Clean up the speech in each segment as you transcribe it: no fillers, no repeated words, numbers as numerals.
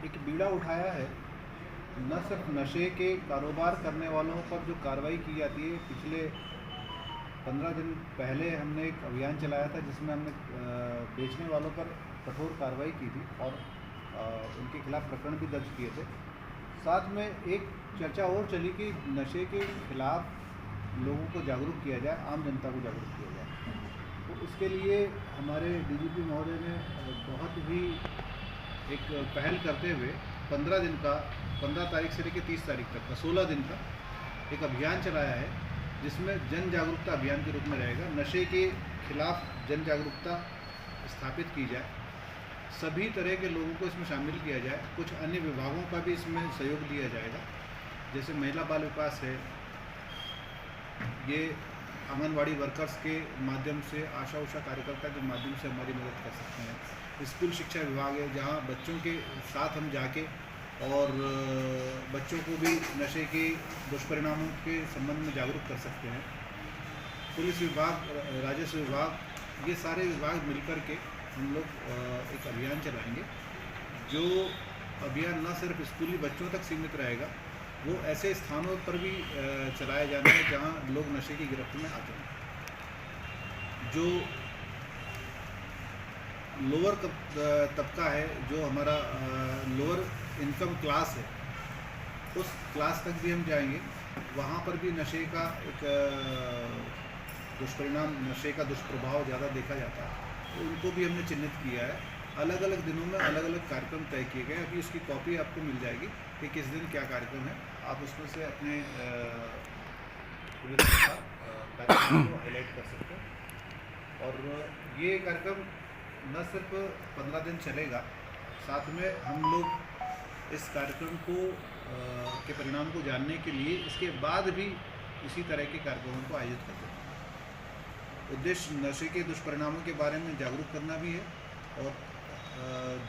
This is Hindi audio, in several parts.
एक बीड़ा उठाया है। न सिर्फ नशे के कारोबार करने वालों पर जो कार्रवाई की जाती है, पिछले 15 दिन पहले हमने एक अभियान चलाया था जिसमें हमने बेचने वालों पर कठोर कार्रवाई की थी और उनके खिलाफ प्रकरण भी दर्ज किए थे। साथ में एक चर्चा और चली कि नशे के खिलाफ लोगों को जागरूक किया जाए, आम जनता को जागरूक किया जाए। तो इसके लिए हमारे डीजीपी महोदय ने बहुत ही एक पहल करते हुए 15 तारीख से लेकर 30 तारीख तक का 16 दिन का एक अभियान चलाया है, जिसमें जन जागरूकता अभियान के रूप में रहेगा। नशे के खिलाफ जन जागरूकता स्थापित की जाए, सभी तरह के लोगों को इसमें शामिल किया जाए। कुछ अन्य विभागों का भी इसमें सहयोग दिया जाएगा, जैसे महिला बाल विकास है, ये आंगनवाड़ी वर्कर्स के माध्यम से, आशा उषा कार्यकर्ता के माध्यम से हमारी मदद कर सकते हैं। स्कूल शिक्षा विभाग है, जहाँ बच्चों के साथ हम जाके और बच्चों को भी नशे के दुष्परिणामों के संबंध में जागरूक कर सकते हैं। पुलिस विभाग, राजस्व विभाग, ये सारे विभाग मिलकर के हम लोग एक अभियान चलाएंगे। जो अभियान न सिर्फ स्कूली बच्चों तक सीमित रहेगा, वो ऐसे स्थानों पर भी चलाया जाना है जहाँ लोग नशे की गिरफ्त में आते हैं। जो लोअर तबका है, जो हमारा लोअर इनकम क्लास है, उस क्लास तक भी हम जाएंगे। वहाँ पर भी नशे का एक दुष्परिणाम, नशे का दुष्प्रभाव ज़्यादा देखा जाता है, तो उनको भी हमने चिन्हित किया है। अलग अलग दिनों में अलग अलग कार्यक्रम तय किए गए। अभी उसकी कॉपी आपको मिल जाएगी कि किस दिन क्या कार्यक्रम है। आप उसमें से अपने पुलिस के साथ कार्यक्रम को हाईलाइट कर सकते हैं। और ये कार्यक्रम न सिर्फ 15 दिन चलेगा, साथ में हम लोग इस कार्यक्रम को के परिणाम को जानने के लिए इसके बाद भी इसी तरह के कार्यक्रमों को आयोजित करते हैं। उद्देश्य नशे के दुष्परिणामों के बारे में जागरूक करना भी है, और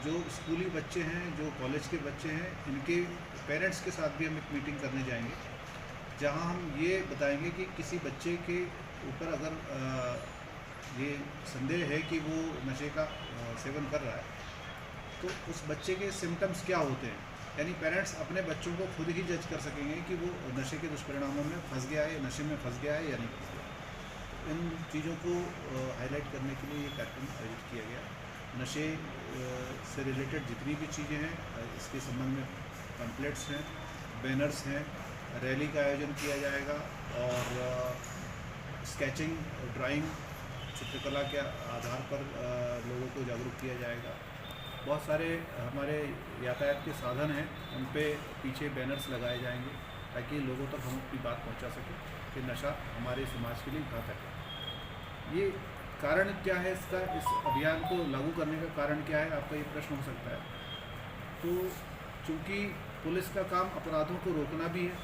जो स्कूली बच्चे हैं, जो कॉलेज के बच्चे हैं, इनके पेरेंट्स के साथ भी हम एक मीटिंग करने जाएंगे, जहां हम ये बताएंगे कि किसी बच्चे के ऊपर अगर ये संदेह है कि वो नशे का सेवन कर रहा है, तो उस बच्चे के सिम्टम्स क्या होते हैं। यानी पेरेंट्स अपने बच्चों को खुद ही जज कर सकेंगे कि वो नशे के दुष्परिणामों में फंस गया है, नशे में फंस गया है या नहीं फंस गया। इन चीज़ों को हाईलाइट करने के लिए ये कार्यक्रम आयोजित किया गया। नशे से रिलेटेड जितनी भी चीज़ें हैं, इसके संबंध में पैम्पलेट्स हैं, बैनर्स हैं, रैली का आयोजन किया जाएगा, और स्केचिंग, ड्राइंग, चित्रकला के आधार पर लोगों को जागरूक किया जाएगा। बहुत सारे हमारे यातायात के साधन हैं, उन पे पीछे बैनर्स लगाए जाएंगे ताकि लोगों तक हम अपनी बात पहुंचा सकें कि नशा हमारे समाज के लिए घातक है। ये कारण क्या है इसका, इस अभियान को लागू करने का कारण क्या है, आपका ये प्रश्न हो सकता है। तो चूँकि पुलिस का काम अपराधों को रोकना भी है,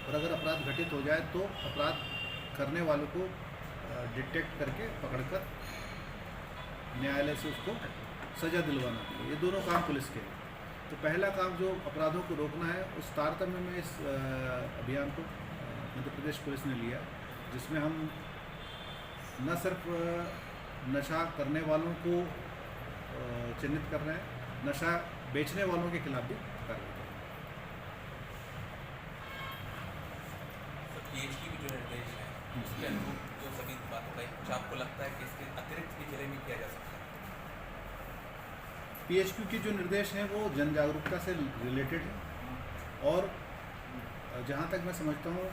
और अगर अपराध घटित हो जाए तो अपराध करने वालों को डिटेक्ट करके पकड़कर न्यायालय से उसको सज़ा दिलवाना है। ये दोनों काम पुलिस के हैं। तो पहला काम जो अपराधों को रोकना है, उस तारतम्य में इस अभियान को मध्य प्रदेश पुलिस ने लिया, जिसमें हम न सिर्फ नशा करने वालों को चिन्हित कर रहे हैं, नशा बेचने वालों के खिलाफ भी कर रहे हैं। पीएचडी की जो निर्देश है, उसके अनुरूप जो सभी बातों का कुछ आपको लगता है कि इसके अतिरिक्त भी जिले में किया जा सकता है? पीएचक्यू के जो निर्देश हैं वो जन जागरूकता से रिलेटेड है, और जहाँ तक मैं समझता हूँ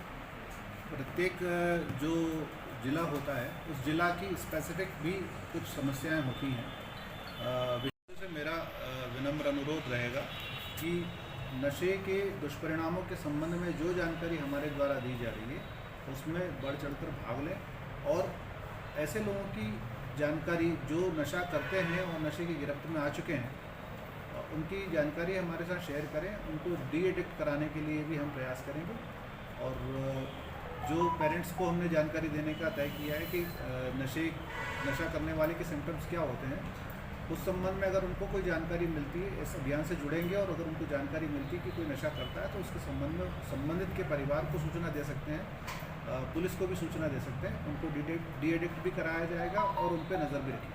प्रत्येक जो ज़िला होता है, उस ज़िला की स्पेसिफिक भी कुछ समस्याएं होती हैं। विशेष से मेरा विनम्र अनुरोध रहेगा कि नशे के दुष्परिणामों के संबंध में जो जानकारी हमारे द्वारा दी जा रही है, उसमें बढ़ चढ़कर भाग लें, और ऐसे लोगों की जानकारी जो नशा करते हैं और नशे की गिरफ्त में आ चुके हैं, उनकी जानकारी हमारे साथ शेयर करें। उनको डी एडिक्ट कराने के लिए भी हम प्रयास करेंगे, और जो पेरेंट्स को हमने जानकारी देने का तय किया है कि नशा करने वाले के सिम्टम्स क्या होते हैं, उस संबंध में अगर उनको कोई जानकारी मिलती है, इस अभियान से जुड़ेंगे, और अगर उनको जानकारी मिलती है कि कोई नशा करता है, तो उसके संबंध में संबंधित के परिवार को सूचना दे सकते हैं, पुलिस को भी सूचना दे सकते हैं। उनको डी एडिक्ट भी कराया जाएगा और उन पर नज़र भी रखी